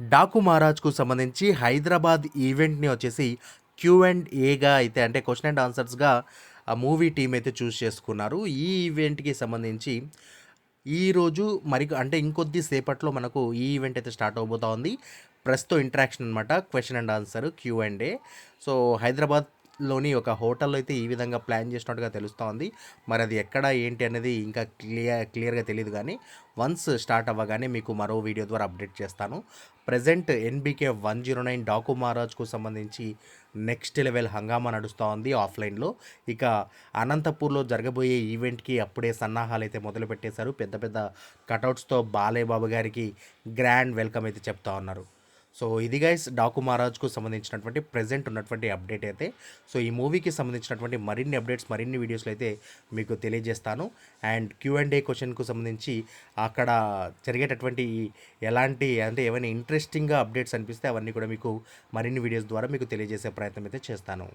డాకు మహారాజ్‌కు సంబంధించి హైదరాబాద్ ఈవెంట్‌ని వచ్చేసి Q and ఏగా అయితే అంటే క్వెషన్ అండ్ ఆన్సర్స్‌గా ఆ మూవీ టీమ్ అయితే చూస్ చేసుకున్నారు. ఈ ఈవెంట్‌కి సంబంధించి ఈరోజు అంటే ఇంకొద్ది సేపట్లో మనకు ఈ ఈవెంట్ అయితే స్టార్ట్ అవబోతా ఉంది. ప్రెస్‌తో ఇంటరాక్షన్ అనమాట. Question and answer Q and A. So, హైదరాబాద్‌లోని ఒక హోటల్‌లో అయితే ఈ విధంగా ప్లాన్ చేసినట్టుగా తెలుస్తా ఉంది. మరి అది ఎక్కడ ఏంటి అనేది ఇంకా క్లియర్‌గా తెలీదు గానీ, వన్స్ స్టార్ట్ అవ్వగానే మీకు మరో వీడియో ద్వారా అప్డేట్ చేస్తాను. ప్రెజెంట్ ఎన్‌బీకే 109 డాకు మహారాజ్‌కు సంబంధించి నెక్స్ట్ లెవెల్ హంగామా నడుస్తూ ఉంది ఆఫ్‌లైన్‌లో. ఇక అనంతపూర్‌లో జరగబోయే ఈవెంట్‌కి అప్పుడే సన్నాహాలైతే మొదలుపెట్టేశారు. పెద్ద పెద్ద కటౌట్స్‌తో బాలయ్య బాబు గారికి గ్రాండ్ వెల్కమ్ అయితే చెప్తా ఉన్నారు. సో, ఇది గైస్ డాకు మహారాజ్‌కు సంబంధించినటువంటి ప్రెజెంట్ ఉన్నటువంటి అప్డేట్ అయితే. సో, ఈ మూవీకి సంబంధించినటువంటి మరిన్ని అప్డేట్స్, మరిన్ని వీడియోస్‌లో అయితే మీకు తెలియజేస్తాను. అండ్ క్యూ అండ్ ఏ క్వెషన్‌కు సంబంధించి అక్కడ జరిగేటటువంటి ఎలాంటి అంటే ఏమైనా ఇంట్రెస్టింగ్‌గా అప్డేట్స్ అనిపిస్తే అవన్నీ కూడా మీకు మరిన్ని వీడియోస్ ద్వారా మీకు తెలియజేసే ప్రయత్నం అయితే చేస్తాను.